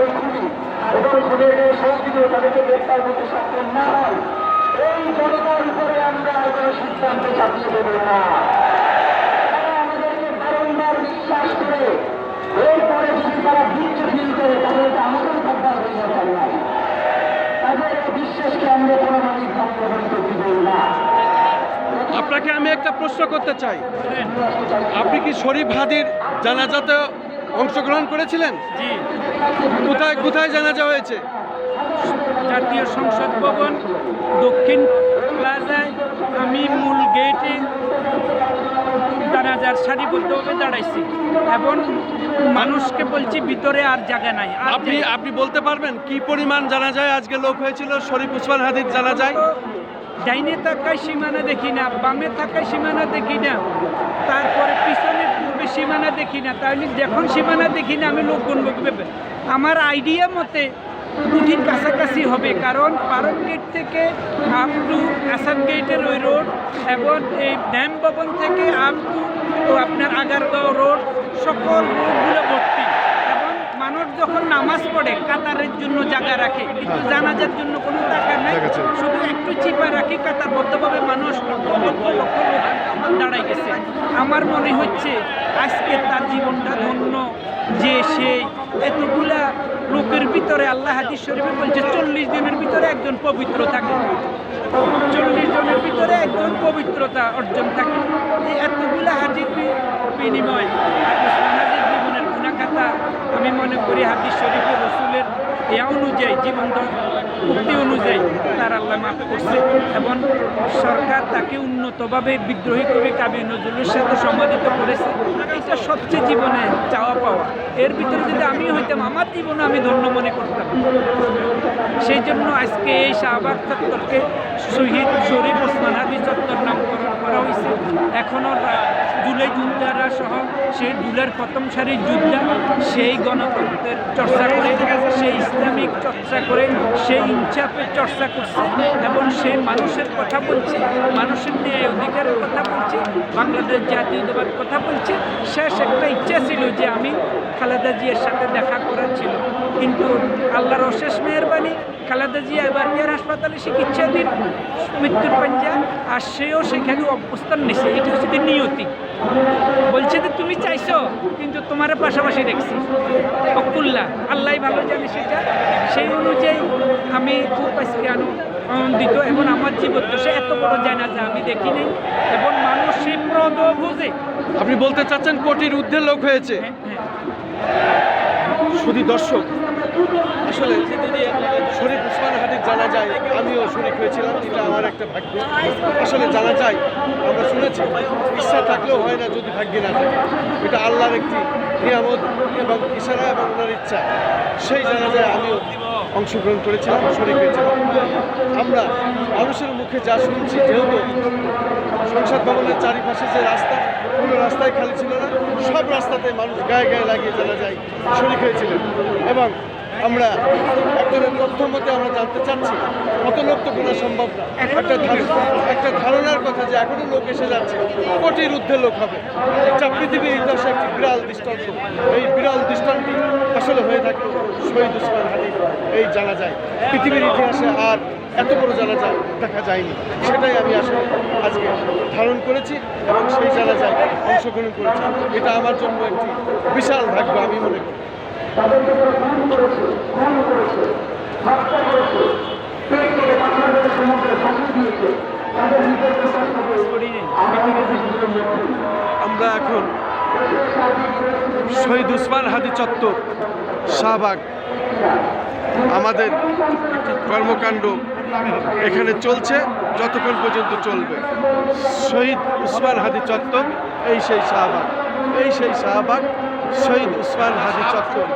এবং খুনের সংগঠিত তাদেরকে গ্রেপ্তার করতে সক্ষম না হয়, এই জনতার উপরে আমরা কোনো সিদ্ধান্ত চাপিয়ে দেব না। তারা আমাদেরকে বারংবার বিশ্বাস করে এরপরে যদি তারা বিচ্ছু ফিল করে তাদেরকে আমাদের সরকার হয়ে দরকার নাই। তাদের বিশ্বাসকে আমরা কোনোভাবেই গ্রহণ করতে দেব না। আপনাকে আমি একটা প্রশ্ন করতে চাই, আপনি কি শরীফ হাদির জানাজাতে অংশগ্রহণ করেছিলেন? জি, কোথায় কোথায় জানাজা হয়েছে? জাতীয় সংসদ ভবন দক্ষিণ প্লাজায় আমি মূল গেটে জানাজার সারিবদ্ধভাবে দাঁড়াইছি এবং মানুষকে বলছি ভিতরে আর জায়গা নাই। আপনি বলতে পারবেন কি পরিমাণ জানাজায় আজকে লোক হয়েছিল শরীফ উসমান হাদির জানাজায়? ডাইনে থাকায় সীমানা দেখি না, বামে থাকায় সীমানা দেখি না, তারপরে পিছনে পূর্বে সীমানা দেখি না। তাহলে যখন সীমানা দেখি না আমি লোক গুনব কিভাবে? আমার আইডিয়া মতে কুঠির কাছাকাছি হবে, কারণ পারক গেট থেকে আপ টু আসাদ গেটের ওই রোড এবং এই ড্যাম ভবন থেকে আপ টু আপনার আগারগাঁও রোড, সকল রোডগুলো ভর্তি। এবং মানুষ যখন নামাজ পড়ে কাতারের জন্য জায়গা রাখে, কিন্তু জানাজার জন্য কোনো টাকা নেই, শুধু একটু চিপা রাখি কাতারবদ্ধভাবে মানুষ লক্ষ লক্ষ লক্ষ লোক দাঁড়াই গেছে। আমার মনে হচ্ছে আজকে তার জীবনটা ধন্য যে সেই এতগুলা লোকের ভিতরে আল্লাহ হাদিস শরীফে বলছে 40 দিনের ভিতরে একজন পবিত্র থাকে, 40 জনের ভিতরে একজন পবিত্রতা অর্জন থাকে। এই এতগুলা হাজির বিনিময় হাজির জীবনের গুণাখাতা আমি মনে করি হাদিস শরীফে রসুলের অনুযায়ী জীবন উক্তি অনুযায়ী তার আল্লাহ মাফ করছে এবং সরকার তাকে উন্নতভাবে বিদ্রোহী কবি কাবি নজরুলের সাথে সমাধিত করেছে। এটা সবচেয়ে জীবনে চাওয়া পাওয়া। এর ভিতরে যদি আমি হইতাম আমার জীবনে আমি ধন্য মনে করতাম। সেই জন্য আজকে এই শাহবাগ চত্বরকে শহীদ শরীফ ওসমান হাদি চত্বর নামকরণ করা হয়েছে। এখনও জুলাই যোদ্ধারা সহ সেই জুলাইয়ের প্রথম সারির যোদ্ধা সেই গণতন্ত্রের চর্চা করে, সেই ইসলামিক চর্চা করে, সেই ইনসাফের চর্চা করছে এবং সেই মানুষের কথা বলছে, মানুষের ন্যায় অধিকারের কথা বলছে, বাংলাদেশ জাতীয়তাবাদ কথা বলছে। শেষ একটা ইচ্ছা ছিল যে আমি খালেদা জিয়ার সাথে দেখা করার ছিল, কিন্তু আল্লাহর অশেষ মেহরবানি খালেদা জিয়া এবার কেয়ার হাসপাতালে চিকিৎসাধীন, মৃত্যুর পাঞ্জা, আর সেও সেখানে অবস্থান নিছে। এটা হচ্ছে নিয়তি। বলছে যে তুমি চাইছো কিন্তু তোমার পাশাপাশি দেখছি অকুল্লা, আল্লাহ ভালো জানে সেটা। সেই অনুযায়ী আমি খুব আজকে আনন্দিত এবং আমার জীবন তো সে এত বড় জানাজা আমি দেখিনি এবং মানুষ সেই প্রদ বুঝে। আপনি বলতে চাচ্ছেন কোটির ঊর্ধ্বে লোক হয়েছে? শুধু দর্শক, আসলে শরীফ উসমান হাদির জানাজায় আমিও শরীক হয়েছিলাম, এটা আমার একটা ভাগ্য। আসলে জানাজায় আমরা শুনেছি ইচ্ছা থাকলেও হয় না যদি ভাগ্যে না থাকে, এটা আল্লাহর একটি নিয়ামত এবং ইশারা এবং ওনার ইচ্ছা। সেই জানাজায় আমিও অংশগ্রহণ করেছিলাম, শরীক হয়েছিলাম। আমরা মানুষের মুখে যা শুনছি, যেহেতু সংসদ ভবনের চারিপাশে যে রাস্তা, কোনো রাস্তায় খালি ছিল না, সব রাস্তাতে মানুষ গায়ে গায়ে লাগিয়ে জানাজায় শরীক হয়েছিলেন। এবং আমরা একজনের তথ্য মতে আমরা জানতে চাচ্ছি কত লোক তো গোনা সম্ভব না, একটা ধারণার কথা যে এখনো লোক এসে যাচ্ছে, কোটির ঊর্ধ্বে লোক হবে। যা পৃথিবীর ইতিহাসে একটি বিরল দৃষ্টান্ত। এই বিরল দৃষ্টান্তটি আসলে হয়ে থাকে শহীদ উসমান হাদির এই জানাজায়। পৃথিবীর ইতিহাসে আর এত বড় জানাজা দেখা যায়নি, সেটাই আমি আসলে আজকে ধারণ করেছি এবং সেই জানাজায় অংশগ্রহণ করেছি। এটা আমার জন্য একটি বিশাল ভাগ্য আমি মনে করি। আমরা এখন শহীদ উসমান হাদি চত্বর শাহবাগ, আমাদের কর্মকাণ্ড এখানে চলছে যতক্ষণ পর্যন্ত চলবে। শহীদ উসমান হাদি চত্বর, এই সেই শাহবাগ, এই সেই শাহবাগ, শহীদ উসমান হাদি চত্বর।